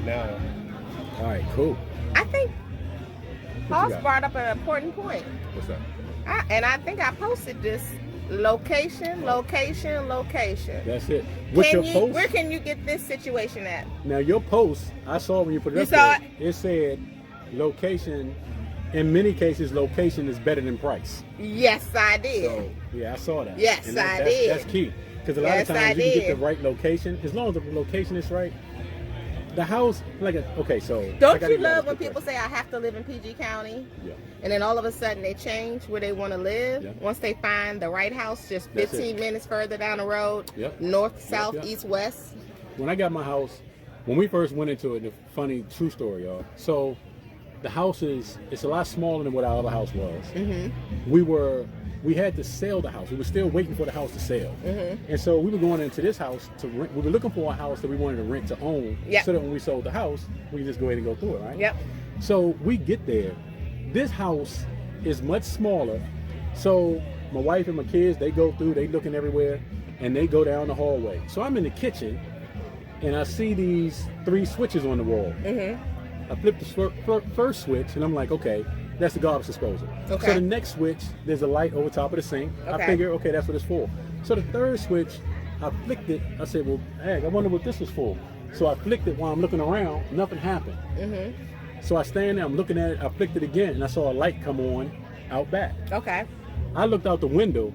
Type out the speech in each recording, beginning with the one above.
now. All right, cool. I think Paul's brought up an important point. What's that? I think I posted this. Location. That's it. What's your post? Where can you get this situation at? Now, your post, I saw when you put it up there, it said location. In many cases, location is better than price. Yes, I did. So, yeah, I saw that. Yes, I did. That's key. Because a lot of times you can get the right location. As long as the location is right, the house, so... Don't you love when people say, I have to live in PG County? Yeah. And then all of a sudden they change where they want to live? Yeah. Once they find the right house just 15 minutes further down the road, north, south, east, west? When I got my house, when we first went into it, the funny true story, y'all. So the house it's a lot smaller than what our other house was. Mm-hmm. We had to sell the house. We were still waiting for the house to sell. Mm-hmm. And so we were going into this house to rent. We were looking for a house that we wanted to rent to own. Yep. So that when we sold the house, we could just go ahead and go through it, right? Yep. So we get there. This house is much smaller. So my wife and my kids, they go through, they looking everywhere, and they go down the hallway. So I'm in the kitchen, and I see these 3 switches on the wall. Mm-hmm. I flip the first switch, and I'm like, okay, that's the garbage disposal. Okay. So the next switch, there's a light over top of the sink. Okay. I figure, okay, that's what it's for. So the third switch, I flicked it. I said, well, heck, I wonder what this is for. So I flicked it while I'm looking around. Nothing happened. Mm-hmm. So I stand there, I'm looking at it. I flicked it again, and I saw a light come on out back. Okay. I looked out the window.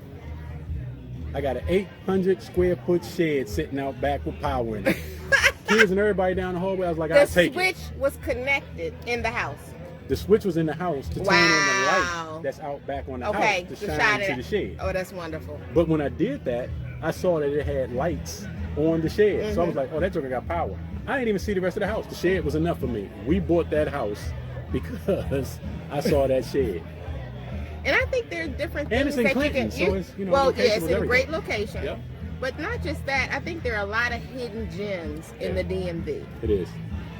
I got an 800 square foot shed sitting out back with power in it. Kids and everybody down the hallway. I was like, I'll take it. The switch was connected in the house. The switch was in the house to turn on the light that's out back on the house to shine into the shed. Oh, that's wonderful. But when I did that, I saw that it had lights on the shed. Mm-hmm. So I was like, oh, that joker got power. I didn't even see the rest of the house. The shed was enough for me. We bought that house because I saw that shed. And I think there are different things that Clinton, you can... So it's, it's in a great location. Yep. But not just that, I think there are a lot of hidden gems in the DMV. It is.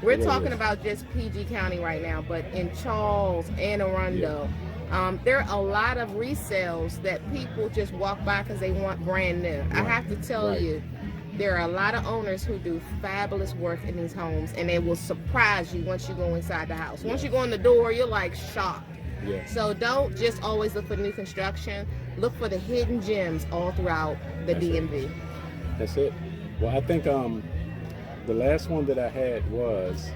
We're talking about just PG County right now, but in Charles, Anne Arundel, there are a lot of resales that people just walk by because they want brand new. Right. I have to tell you, there are a lot of owners who do fabulous work in these homes, and they will surprise you once you go inside the house. Once you go in the door, you're like shocked. Yeah. So don't just always look for new construction. Look for the hidden gems all throughout the DMV. That's it. Well, I think the last one that I had was,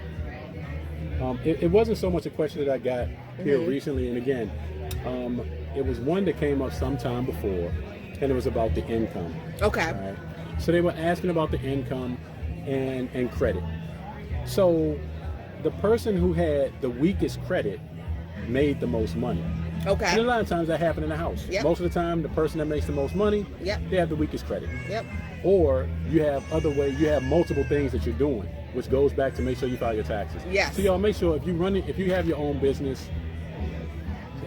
it wasn't so much a question that I got here recently. And again, it was one that came up sometime before, and it was about the income. Okay. Right? So they were asking about the income and credit. So the person who had the weakest credit made the most money. Okay. And a lot of times that happens in the house. Yep. Most of the time, the person that makes the most money, they have the weakest credit. Yep. Or you have you have multiple things that you're doing, which goes back to make sure you file your taxes. Yes. So y'all make sure if you have your own business,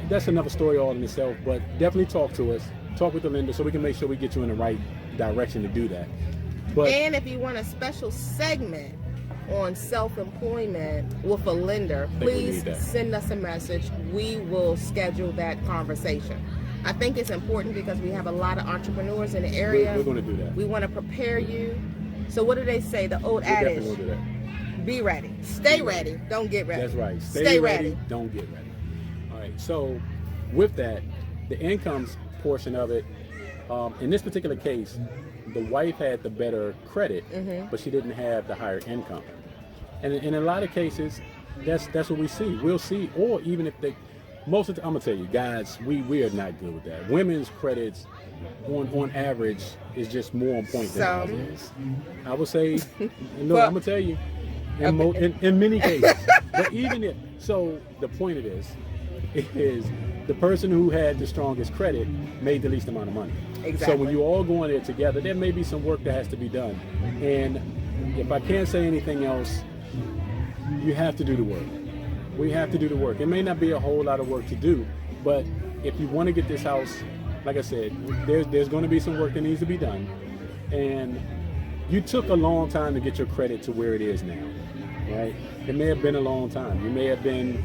that's another story all in itself, but definitely talk to us. Talk with the lender so we can make sure we get you in the right direction to do that. And if you want a special segment on self-employment with a lender, please send us a message. We will schedule that conversation. I think it's important because we have a lot of entrepreneurs in the area. We're going to do that. We want to prepare you. So what do they say? The old adage, definitely will do that. Be ready. Stay ready. Don't get ready. That's right. Stay ready. Don't get ready. All right. So with that, the incomes portion of it, in this particular case, the wife had the better credit, but she didn't have the higher income. And in a lot of cases, that's what we see. We'll see, or even if they, most of the, I'm gonna tell you, guys, we are not good with that. Women's credits, on average, is just more on point than ours. I would say, no, I'm gonna tell you, in many cases. But even if, so the point of this is the person who had the strongest credit made the least amount of money. Exactly. So when you all go in there together, there may be some work that has to be done. And if I can't say anything else, you have to do the work. We have to do the work. It may not be a whole lot of work to do, but if you want to get this house, like I said, there's going to be some work that needs to be done. And you took a long time to get your credit to where it is now, right? It may have been a long time. You may have been,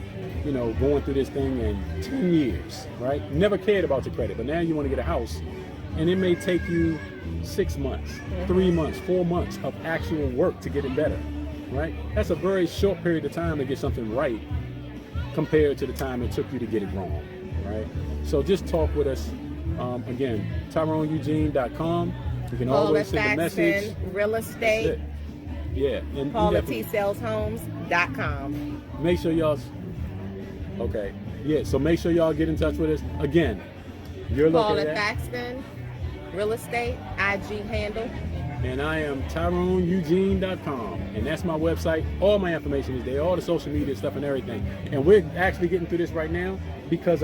going through this thing in 10 years, right? Never cared about your credit, but now you want to get a house, and it may take you 6 months, 3 months, 4 months of actual work to get it better. right? That's a very short period of time to get something right compared to the time it took you to get it wrong, right? So just talk with us. Again, TyroneEugene.com. You can always send a message. Real estate. Yeah. And PaulaTSalesHomes.com. make sure y'all, okay. Yeah, so make sure y'all get in touch with us. Again, you're looking Paula at Thaxton, Real Estate, IG handle. and I am TyroneEugene.com, and that's my website. All my information is there, all the social media stuff and everything. And we're actually getting through this right now because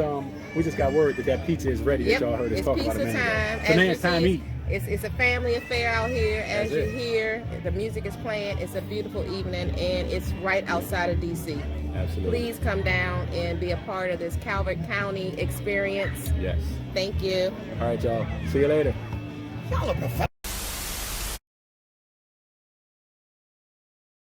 we just got word that pizza is ready. Yep, That y'all heard us it's talk pizza about a minute time. ago. So now it's time to eat. It's a family affair out here. As That's you it. hear, the music is playing. It's a beautiful evening, and it's right outside of DC. Absolutely. Please come down and be a part of this Calvert County experience. Yes. Thank you. All right, y'all. See you later. Y'all are